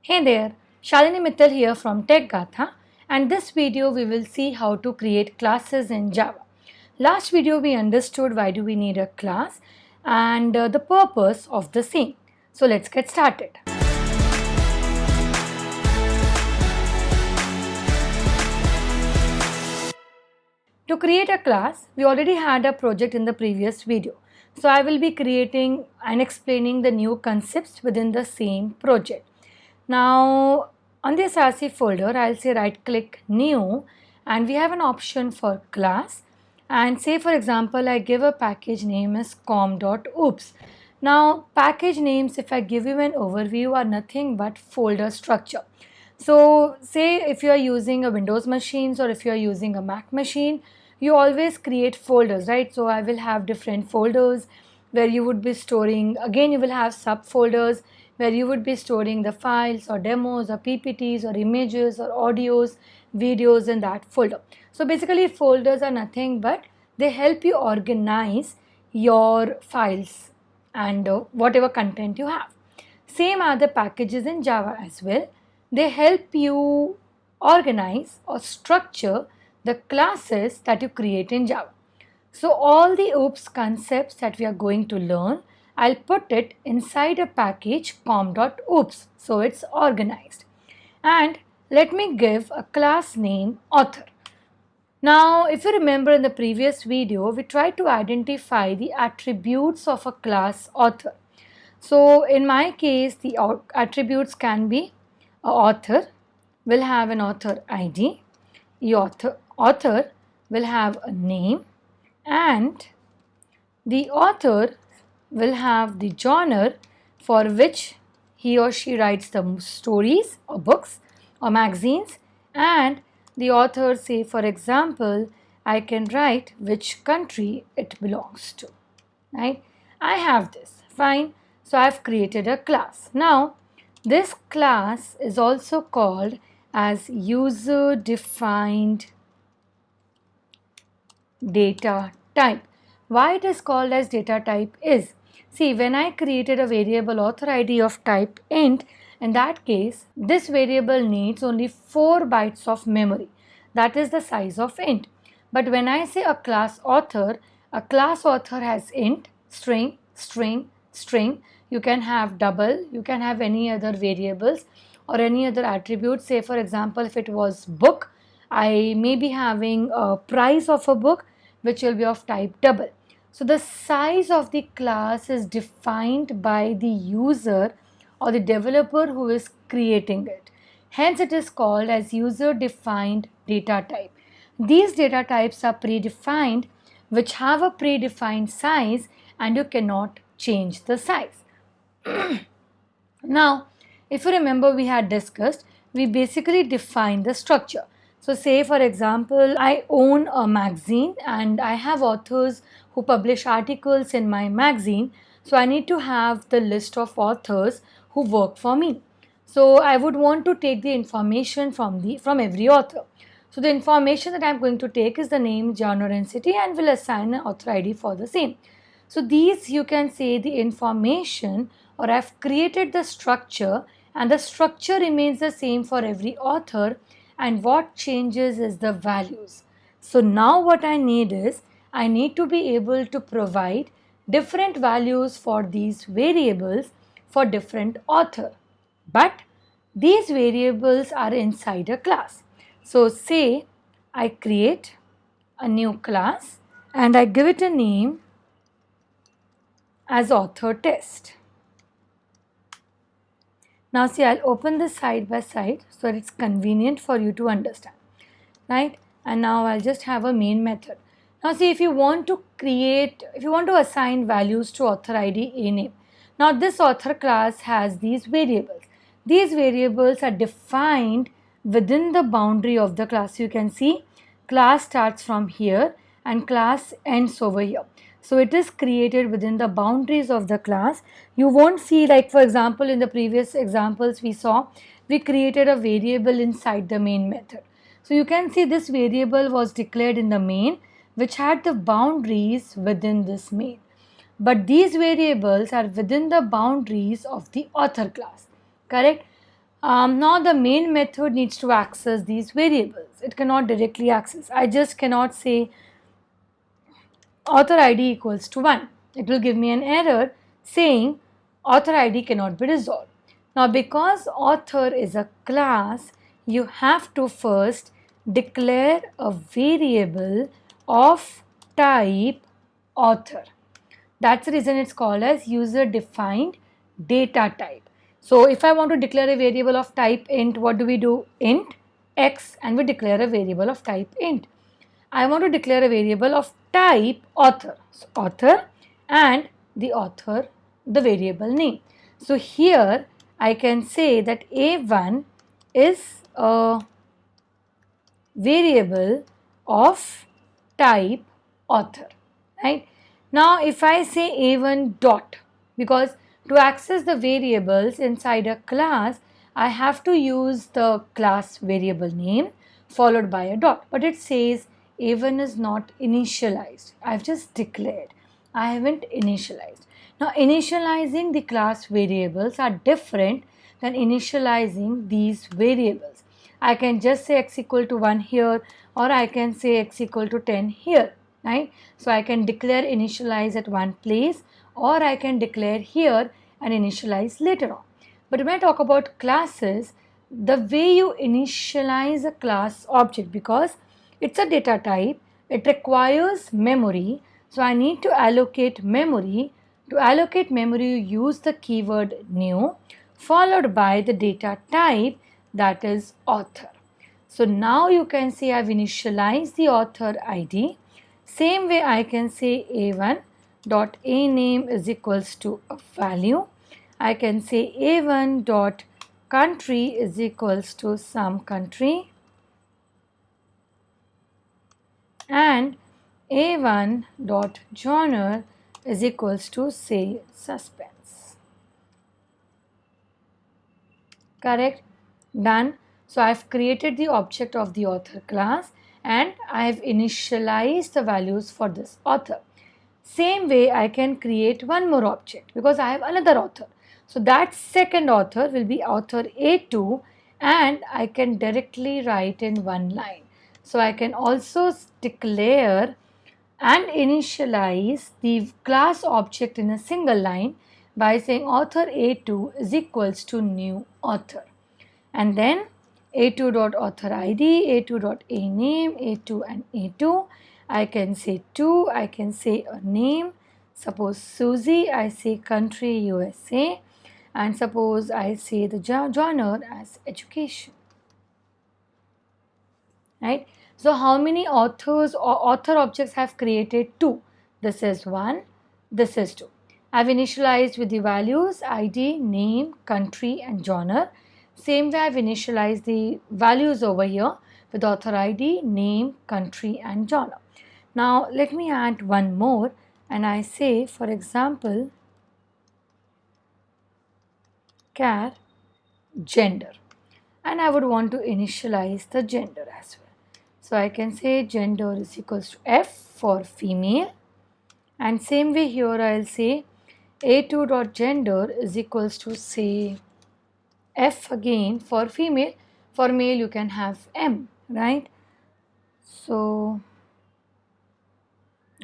Hey there, Shalini Mittal here from Tech Gatha, and this video we will see how to create classes in Java. Last video we understood why do we need a class and the purpose of the same. So let's get started. To create a class, we already had a project in the previous video. So I will be creating and explaining the new concepts within the same project. Now on the SRC folder, I'll say right click new and we have an option for class, and say for example I give a package name as com.oops. Now package names, if I give you an overview, are nothing but folder structure. So say if you are using a Windows machines or if you are using a Mac machine, you always create folders, right? So I will have different folders where you would be storing, again you will have subfolders where you would be storing the files or demos or PPTs or images or audios, videos in that folder. So basically folders are nothing but they help you organize your files and whatever content you have. Same are the packages in Java as well. They help you organize or structure the classes that you create in Java. So all the OOPS concepts that we are going to learn, I'll put it inside a package com.oops, so it's organized. And let me give a class name author. Now if you remember in the previous video, we tried to identify the attributes of a class author. So in my case, the attributes can be a author will have an author ID, the author will have a name, and the author will have the genre for which he or she writes the stories or books or magazines, and the author, say for example I can write which country it belongs to, right? I have this, fine. So I have created a class. Now this class is also called as user defined data type. Why it is called as data type is, see, when I created a variable author ID of type int, in that case this variable needs only 4 bytes of memory, that is the size of int. But when I say a class author has int, string, string, string. You can have double, you can have any other variables or any other attributes. Say for example if it was book, I may be having a price of a book which will be of type double. So the size of the class is defined by the user or the developer who is creating it. Hence it is called as user defined data type. These data types are predefined, which have a predefined size, and you cannot change the size. Now if you remember, we had discussed, we basically define the structure. So say for example I own a magazine and I have authors who publish articles in my magazine. So I need to have the list of authors who work for me. So I would want to take the information from every author. So the information that I am going to take is the name, genre and city, and will assign an author ID for the same. So these, you can say, the information, or I've created the structure, and the structure remains the same for every author, and what changes is the values. So now what I need is, I need to be able to provide different values for these variables for different author. But these variables are inside a class. So say I create a new class and I give it a name as author test. Now see, I'll open this side by side so that it's convenient for you to understand, right? And now I'll just have a main method. Now see, if you want to assign values to author ID a name. Now this author class has these variables. These variables are defined within the boundary of the class. You can see class starts from here and class ends over here. So it is created within the boundaries of the class. You won't see, like for example in the previous examples we saw, we created a variable inside the main method. So you can see this variable was declared in the main, which had the boundaries within this main. But these variables are within the boundaries of the author class, correct? Now the main method needs to access these variables. It cannot directly access. I just cannot say author ID equals to 1. It will give me an error saying author ID cannot be resolved. Now because author is a class, you have to first declare a variable of type author. That's the reason it's called as user defined data type. So if I want to declare a variable of type int, what do we do? Int x, and we declare a variable of type int. I want to declare a variable of type author. So author and the variable name. So here I can say that A1 is a variable of type author, right? Now if I say A1 dot, because to access the variables inside a class, I have to use the class variable name followed by a dot, but it says A1 is not initialized. I've just declared. I haven't initialized. Now initializing the class variables are different than initializing these variables. I can just say x equal to 1 here, or I can say x equal to 10 here, right? So I can declare initialize at one place, or I can declare here and initialize later on. But when I talk about classes, the way you initialize a class object, because it's a data type, it requires memory. So I need to allocate memory. To allocate memory, you use the keyword new followed by the data type, that is author. So now you can say I've initialized the author ID. Same way I can say A1 dot a name is equals to a value. I can say A1 dot country is equals to some country, and A1 dot genre is equals to say suspense. Correct? Done. So I've created the object of the author class and I've initialized the values for this author. Same way I can create one more object because I have another author. So that second author will be author A2, and I can directly write in one line. So I can also declare and initialize the class object in a single line by saying author A2 is equals to new author, and then A2 dot author ID, A2 dot a name, A2 and A2. I can say 2, I can say a name, suppose Susie, I say country USA, and suppose I say the genre as education, right? So how many authors or author objects have created? 2. This is 1, this is 2. I've initialized with the values ID, name, country and genre. Same way I've initialized the values over here with author ID, name, country and genre. Now let me add one more, and I say, for example, char gender, and I would want to initialize the gender as well. So I can say gender is equals to F for female, and same way here I'll say A2 dot gender is equals to say F again for female. For male you can have M, right? So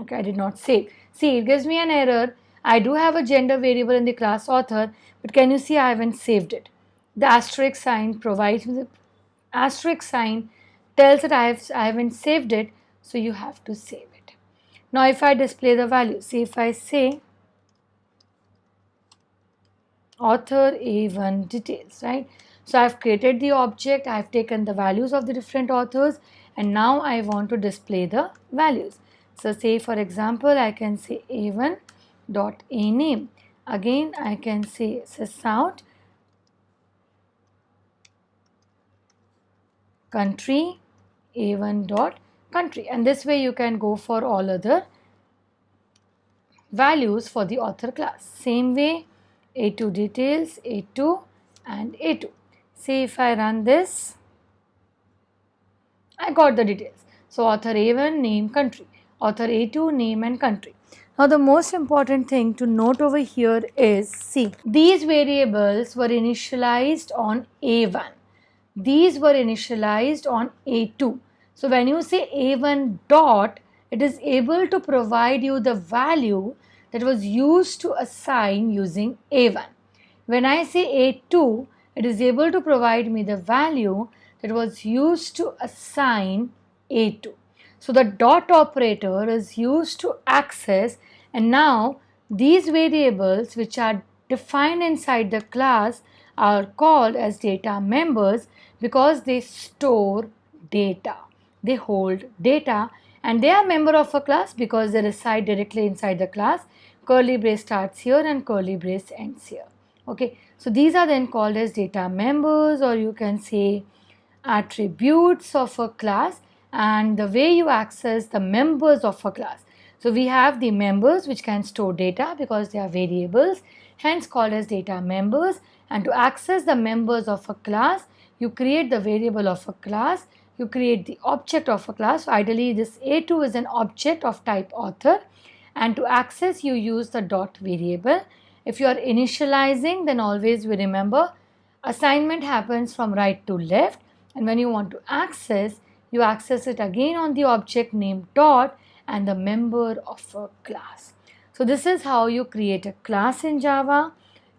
okay, I did not save. See, it gives me an error. I do have a gender variable in the class author, but can you see I haven't saved it? The asterisk sign provides me the asterisk sign tells that I haven't saved it, so you have to save it. Now if I display the value, see if I say author A1 details, right? So I've created the object, I've taken the values of the different authors, and now I want to display the values. So say for example, I can say A1 dot a name. Again I can say sysout country A1 dot country, and this way you can go for all other values for the author class. Same way A2 details, A2 and A2. See if I run this, I got the details. So author A1 name country, author A2 name and country. Now the most important thing to note over here is, see, these variables were initialized on A1. These were initialized on A2. So when you say A1 dot, it is able to provide you the value that was used to assign using A1. When I say A2, it is able to provide me the value that was used to assign A2. So the dot operator is used to access, and now these variables which are defined inside the class are called as data members because they store data. They hold data and they are member of a class because they reside directly inside the class. Curly brace starts here and curly brace ends here. Okay, so these are then called as data members, or you can say attributes of a class, and the way you access the members of a class. So we have the members which can store data because they are variables, hence called as data members. And to access the members of a class, you create the variable of a class, you create the object of a class. So ideally this A2 is an object of type author, and to access you use the dot variable. If you are initializing, then always we remember assignment happens from right to left, and when you want to access, you access it again on the object name dot and the member of a class. So this is how you create a class in Java.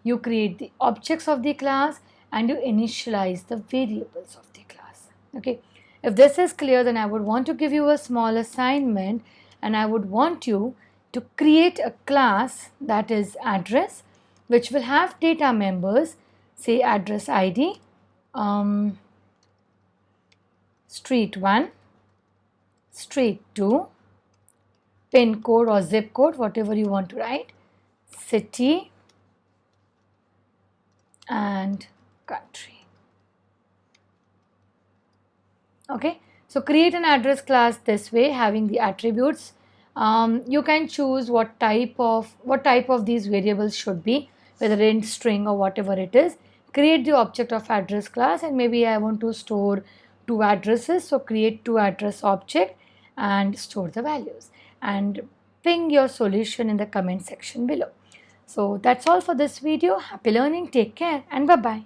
You create the objects of the class and you initialize the variables of the class. Okay. If this is clear, then I would want to give you a small assignment, and I would want you to create a class that is address, which will have data members, say address ID, street 1, street 2, pin code or zip code, whatever you want to write, city, and country. Okay, so create an address class this way, having the attributes. You can choose what type of these variables should be, whether int, string, or whatever it is. Create the object of address class, and maybe I want to store 2 addresses, so create 2 address object and store the values, and ping your solution in the comment section below. So that's all for this video. Happy learning, take care, and bye bye.